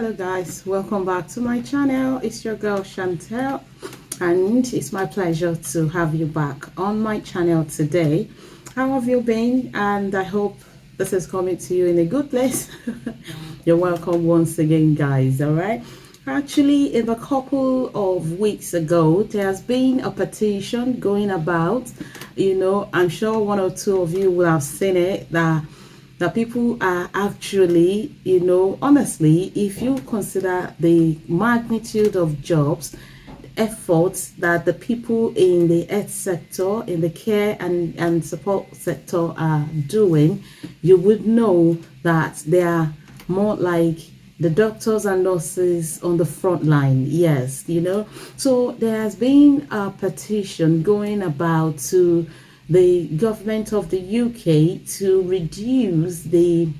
Hello guys, welcome back to my channel. It's your girl Shantel, and it's my pleasure to have you back on my channel today. How have you been? And I hope this is coming to you in a good place. You're welcome once again, guys. All right, actually, in a couple of weeks ago, there has been a petition going about. I'm sure one or two of you will have seen it, that people are actually, honestly, if you consider the magnitude of jobs, efforts that the people in the health sector, in the care and support sector are doing, you would know that they are more like the doctors and nurses on the front line. Yes, so there has been a petition going about to the government of the UK to reduce the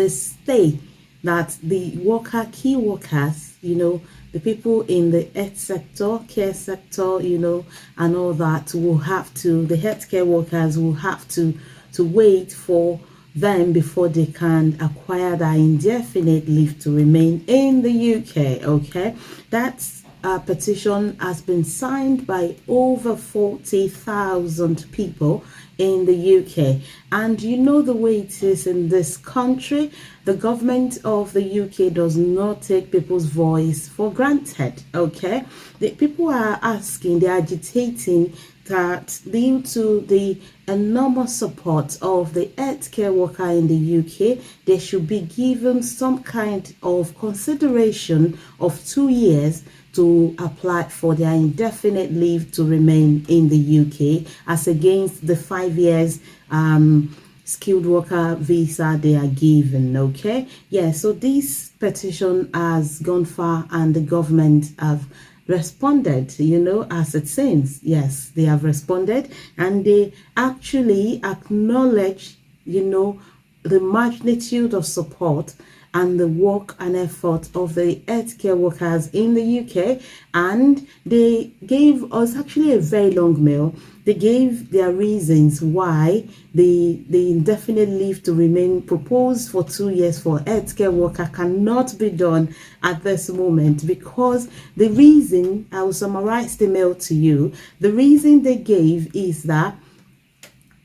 stay that the key workers, the people in the health sector, care sector, and all that will have to, the healthcare workers will have to wait for them before they can acquire that indefinite leave to remain in the UK. Okay, that's petition has been signed by over 40,000 people in the UK. And the way it is in this country, the government of the UK does not take people's voice for granted. Okay, the people are asking, they're agitating that due to the enormous support of the healthcare worker in the UK, they should be given some kind of consideration of 2 years to apply for their indefinite leave to remain in the UK, as against the 5 years skilled worker visa they are given. Okay, so this petition has gone far, and the government have responded, as it seems. Yes, they have responded, and they actually acknowledge, the magnitude of support and the work and effort of the healthcare workers in the UK. And they gave us actually a very long mail. They gave their reasons why the indefinite leave to remain proposed for 2 years for healthcare worker cannot be done at this moment, because the reason, I will summarize the mail to you. The reason they gave is that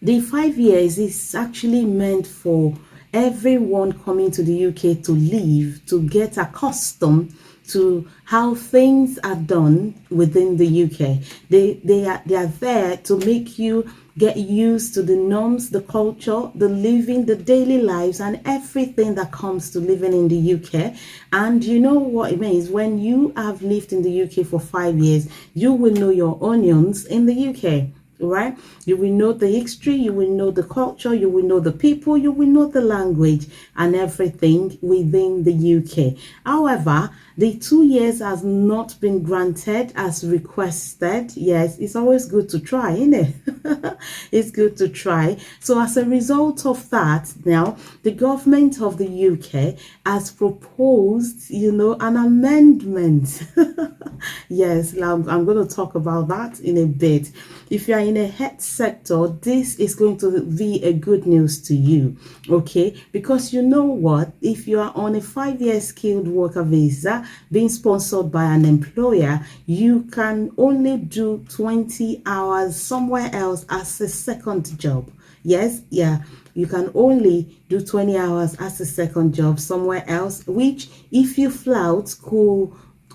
the 5 years is actually meant for everyone coming to the UK to live, to get accustomed to how things are done within the UK. They are there to make you get used to the norms, the culture, the living, the daily lives, and everything that comes to living in the UK. And you know what it means when you have lived in the UK for 5 years, you will know your onions in the UK. Right? You will know the history, you will know the culture, you will know the people, you will know the language and everything within the UK. However, the 2 years has not been granted as requested. Yes, it's always good to try, isn't it? It's good to try. So as a result of that, now the government of the UK has proposed, an amendment. Yes, I'm going to talk about that in a bit. If you are in a health sector, this is going to be a good news to you, okay? Because you know what? If you are on a 5-year skilled worker visa being sponsored by an employer, you can only do 20 hours somewhere else as a second job. Yes, you can only do 20 hours as a second job somewhere else, which if you flout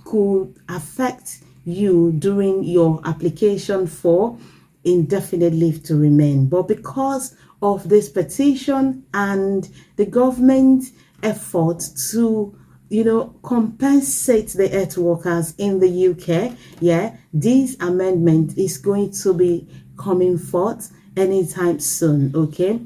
could affect you during your application for indefinite leave to remain. But because of this petition and the government effort to compensate the health workers in the UK, this amendment is going to be coming forth anytime soon. Okay,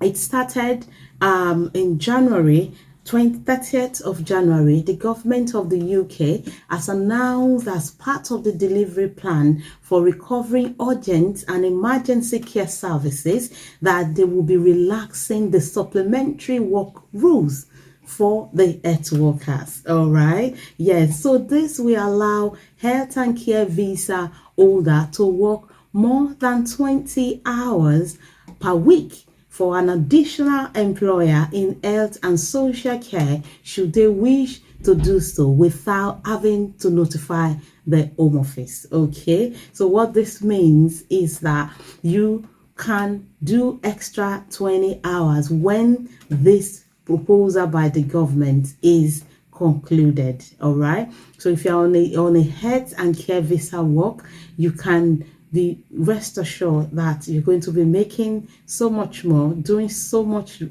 it started in January 30th of January. The government of the UK has announced, as part of the delivery plan for recovering urgent and emergency care services, that they will be relaxing the supplementary work rules for the health workers. All right, yes, so this will allow health and care visa holder to work more than 20 hours per week for an additional employer in health and social care, should they wish to do so without having to notify the Home Office. Okay, so what this means is that you can do extra 20 hours when this proposal by the government is concluded. All right, so if you're on a health and care visa work, you can be rest assured that you're going to be making so much more, doing so much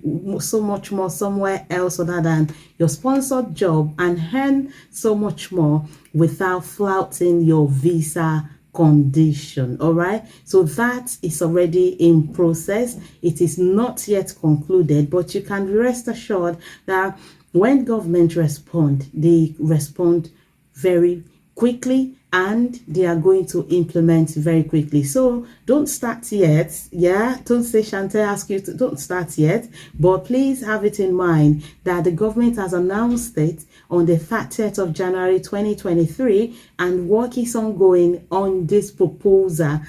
more somewhere else other than your sponsored job, and earn so much more without flouting your visa condition. All right, so that is already in process. It is not yet concluded, but you can rest assured that when government respond, they respond very quickly, and they are going to implement very quickly. So don't start yet. Yeah, don't say Shantel ask you to don't start yet, but please have it in mind that the government has announced it on the 30th of January 2023, and work is ongoing on this proposal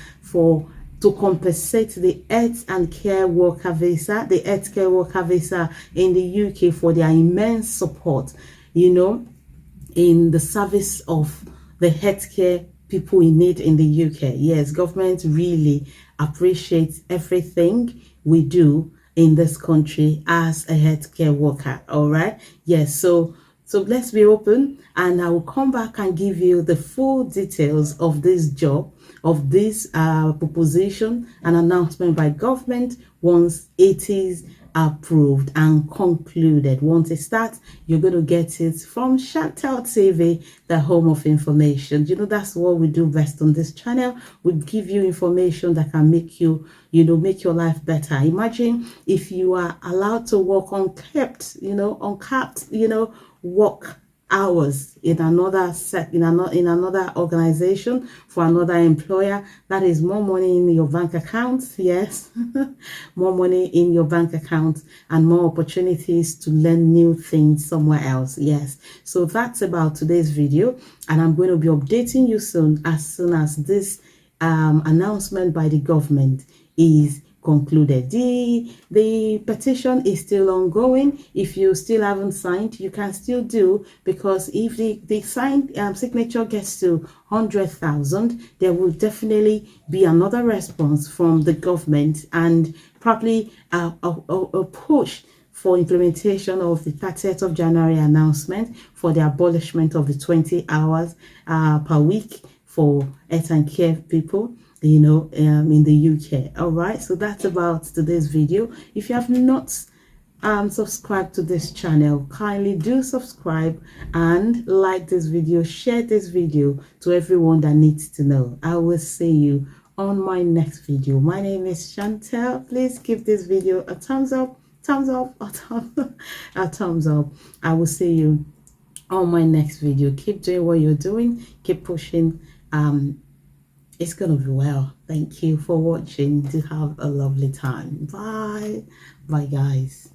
to compensate the health and care worker visa, the health care worker visa in the UK, for their immense support, in the service of the healthcare people in need in the UK. Yes, government really appreciates everything we do in this country as a healthcare worker. All right. Yes. So let's be open, and I will come back and give you the full details of this job, of this proposition and announcement by government once it is approved and concluded. Once it starts, you're going to get it from Shantel TV, the home of information. That's what we do best on this channel. We give you information that can make you, make your life better. Imagine if you are allowed to work uncapped work hours in another organization for another employer. That is more money in your bank account. Yes, more money in your bank account and more opportunities to learn new things somewhere else. Yes, so that's about today's video, and I'm going to be updating you soon as this announcement by the government is concluded. The petition is still ongoing. If you still haven't signed, you can still do, because if the signed signature gets to 100,000, there will definitely be another response from the government, and probably a push for implementation of the 30th of January announcement for the abolishment of the 20 hours per week for health and care people in the UK. All right, so that's about today's video. If you have not subscribed to this channel, kindly do subscribe and like this video, share this video to everyone that needs to know. I will see you on my next video. My name is Shantel. Please give this video a thumbs up, a thumbs up. I will see you on my next video. Keep doing what you're doing, keep pushing. It's gonna be well. Thank you for watching. Do have a lovely time. Bye guys.